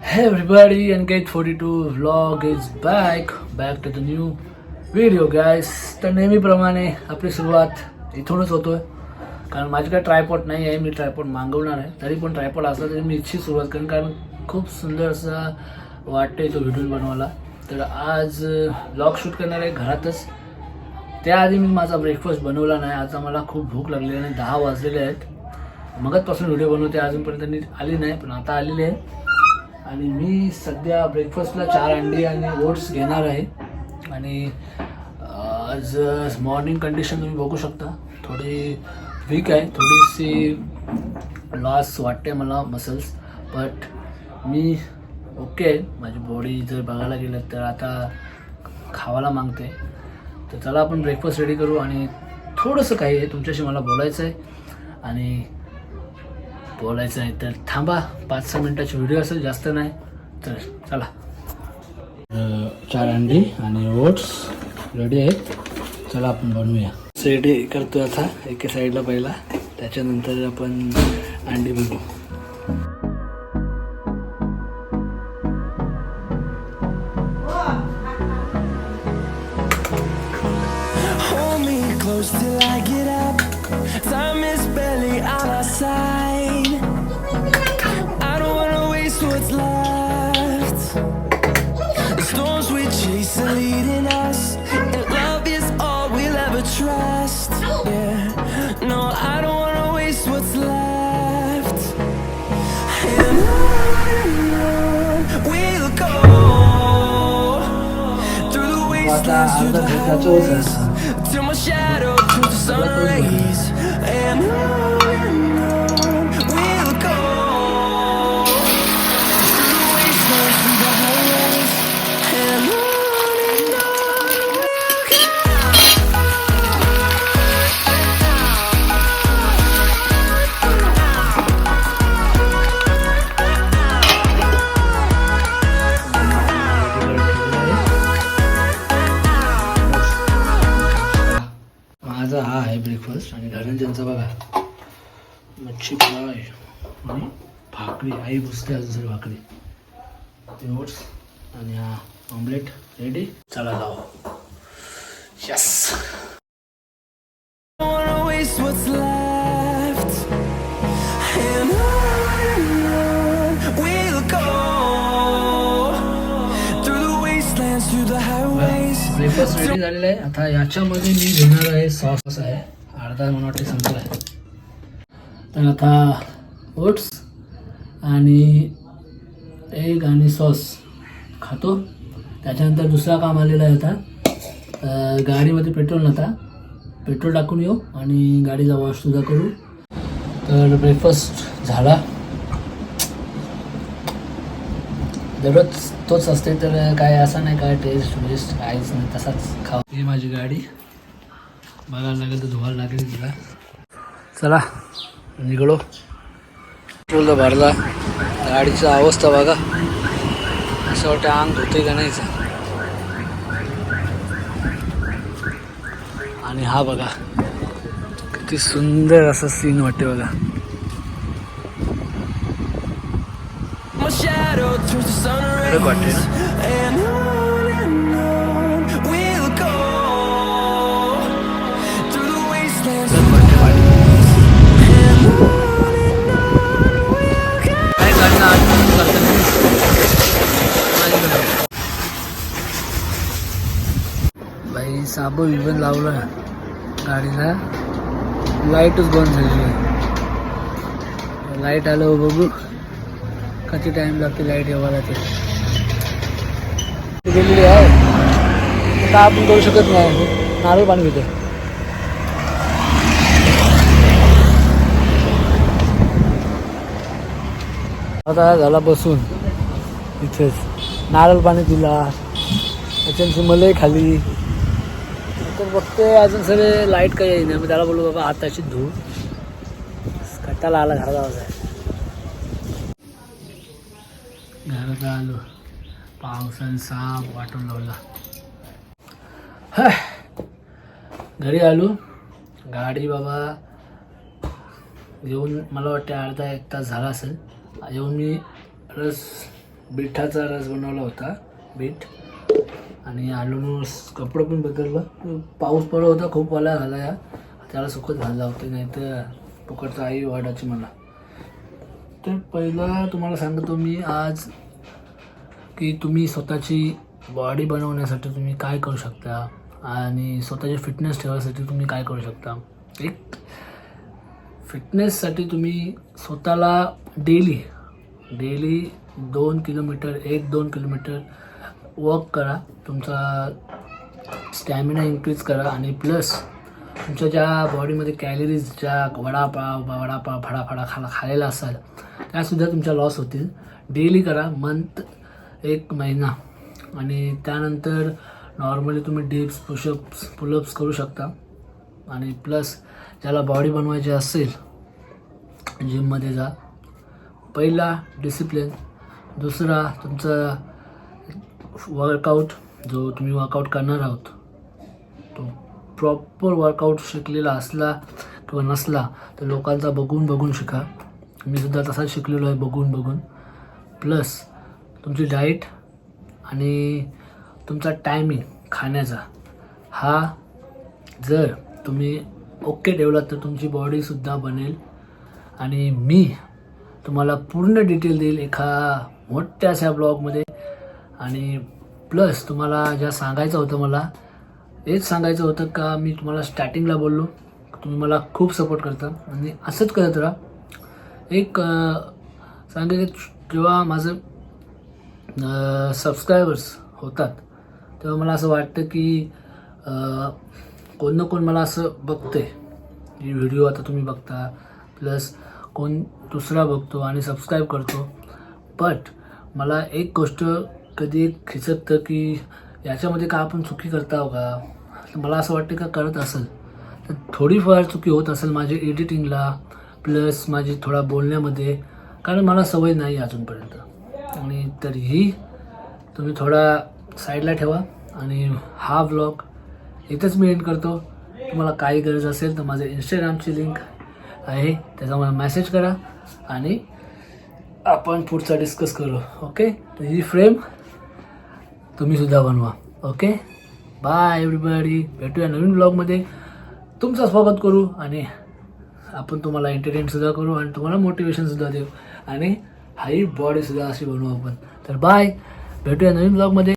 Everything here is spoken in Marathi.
Hey everybody, Engage 42 vlog is back to the new video guys. तर नेहमीप्रमाणे आपली सुरुवात इथूनच होतोय कारण माझ्याकडे ट्रायपॉड नाही आहे. मी ट्रायपॉड मागवणार आहे. तरी पण ट्रायपॉड असला तरी मी इथची सुरुवात करेन कारण खूप सुंदर असा वाटतंय तो व्हिडिओ बनवायला. तर आज व्लॉग शूट करणार आहे घरातच. त्याआधी मी माझा ब्रेकफास्ट बनवला नाही. आज मला खूप भूक लागली आणि 10 वाजलेले आहेत. मगाचपासून व्हिडिओ बनवते अजूनपर्यंत आली नाही पण आता आलेली आहे. आणि मी सध्या ब्रेकफास्टला 4 अंडी आणि ओट्स घेणार आहे. आणि आज मॉर्निंग कंडिशन तुम्ही बघू शकता थोडी वीक आहे. थोडीशी लॉस वाटते मला मसल्स बट मी ओके आहे. माझी बॉडी जर बघायला गेलं तर आता खावायला मागते. तर चला आपण ब्रेकफास्ट रेडी करू आणि थोडंसं काही आहे तुमच्याशी मला बोलायचं आहे तर थांबा. 5-6 मिनिटाची व्हिडिओ असेल, जास्त नाही. तर चला. 4 अंडी आणि ओट्स रेडी आहेत. चला आपण बनवूया. रेडी करतो आता एका साईडला पहिला, त्याच्यानंतर आपण अंडी बनवू. Till I get up, time is barely on our side. I don't wanna waste what's left. The storms we chase are leading us, and love is all we'll ever trust. Yeah, no, I don't wanna waste what's left. And on we'll go through the wastelands, through the highways, till my shadow turns to sun rays. And on we'll go through the wastelands, through the highways. And on we'll go. माझा हा आहे ब्रेकफास्ट. आणि घरांच्यांचा बघा मच्छी फ्राय आणि भाकरी. आई बसते अजून सर भाकरी, ओट्स आणि हा ऑमलेट रेडी. चला जाऊ. Yes. I don't wanna waste what's left. And on we'll go through the wastelands, through the highways. Breakfast ready झालेला आहे. आता याच्यामध्ये मी घेणार आहे सॉस आहे. अर्धा मला वाटते संपला आहे. तर आता ओट्स आणि एग आणि सॉस खातो. त्याच्यानंतर दुसरा काम आलेला आहे. आता गाडीमध्ये पेट्रोल नव्हता, पेट्रोल टाकून येऊ आणि गाडीचा वॉश सुद्धा करू. तर ब्रेकफास्ट झाला. दररोज तोच असते तर काय असं नाही, काय टेस्ट वेस्ट काहीच नाही, तसाच खाऊ. ही माझी गाडी बघायला लागेल तर धुवायला लागेल तिला. चला निघलो. पेट्रोल भरला. गाडीची अवस्था बघा, असं वाटतं अंग धुते का नाहीच. आणि हा बघा किती सुंदर असं सीन वाटते बघा. My shadow turns to sun rays. And on we'll go through the wastelands, through the highways. And on we'll go. बाई साबो विबन लावला गाडीला, लाईटच बंद झाली. लाईट आलं बघू किती टाइम लागते लाईट यावायला. ते गेलेली आहे आता आपण करू शकत नाही. नारळ पाणी पिते. आता झाला बसून इथेच नारळ पाणी पिला, त्याच्यानंतर मलई खाली. तर बघते अजून सगळे लाईट काही येईल नाही. मी त्याला बोलू बाबा हाताची धूळ कट्टाला आला घरात आवाज आहे. घरात आलो, पावसाने साप वाटून लावला. घरी आलो. गाडी बाबा येऊन मला वाटते अर्धा 1 तास झाला असेल. येऊन मी रस बिठाचा रस बनवला होता, बीट. आणि आलून कपडं पण बदललं. पाऊस पडत होता खूप, वाला झाला या त्याला सुकत घालला होते, नाही तर फुकटचं आई वाढायची मला. तर पहिला तुम्हाला सांगतो मी आज की तुम्ही स्वतःची बॉडी बनवण्यासाठी तुम्ही काय करू शकता आणि स्वतःची फिटनेस ठेवण्यासाठी तुम्ही काय करू शकता. एक फिटनेससाठी तुम्ही स्वतःला डेली 2 किलोमीटर 1-2 किलोमीटर वॉक करा. तुमचा स्टॅमिना इन्क्रीज करा आणि प्लस तुमच्या ज्या बॉडीमध्ये कॅलरीज ज्या वडापाव फडाफडा खाल्लेला असाल त्यासुद्धा तुमच्या लॉस होतील. डेली करा, मंथ 1 महिना. आणि त्यानंतर नॉर्मली तुम्ही डिप्स पुलअप्स करू शकता. आणि प्लस ज्याला बॉडी बनवायची असेल जिममध्ये जा. पहिला डिसिप्लिन, दुसरा तुमचा वर्कआउट, जो तुम्ही वर्कआउट करणार आहोत तो प्रॉपर वर्कआउट शिकलेला असला किंवा नसला तर लोकांचा बघून शिका. मी सुद्धा तसाच शिकलेलो आहे, बघून. प्लस तुमची डाईट आणि तुमचा टायमिंग खाण्याचा हा जर तुम्ही ओके ठेवलात तर तुमची बॉडीसुद्धा बनेल. आणि मी तुम्हाला पूर्ण डिटेल देईल एका मोठ्याशा ब्लॉगमध्ये. आणि प्लस तुम्हाला ज्या सांगायचं होतं, मला हेच सांगायचं होतं का मी तुम्हाला स्टार्टिंगला बोललो तुम्ही मला खूप सपोर्ट करता आणि असंच करत राहा. एक सांगायचं जेव्हा माझं सबस्क्रायबर्स होतात तेव्हा मला असं वाटतं की कोण ना कोण मला असं बघते, ही व्हिडिओ आता तुम्ही बघता प्लस कोण दुसरा बघतो आणि सबस्क्राईब करतो. बट मला एक गोष्ट कधी खिचतं की याच्यामध्ये का आपण चुकी करता का. मला असं वाटतं का करत असेल तर थोडीफार चुकी होत असेल माझी एडिटिंगला प्लस माझी थोडा बोलण्यामध्ये, कारण मला सवय नाही अजूनपर्यंत. आणि तरीही तुम्ही थोडा साईडला ठेवा. आणि हा व्लॉग इथंच मी एंड करतो. तुम्हाला काही गरज असेल तर माझं इंस्टाग्रामची लिंक आहे, त्याचा मला मेसेज करा आणि आपण पुढचा डिस्कस करू. ओके, तर ही फ्रेम तुम्हीसुद्धा बनवा. Okay, bye everybody. भेटूया नवीन ब्लॉगमध्ये. तुमचं स्वागत करू आणि आपण तुम्हाला एंटरटेनसुद्धा करू आणि तुम्हाला मोटिवेशनसुद्धा देऊ आणि हाई बॉडीसुद्धा अशी बनवू आपण. तर बाय, भेटूया नवीन ब्लॉगमध्ये.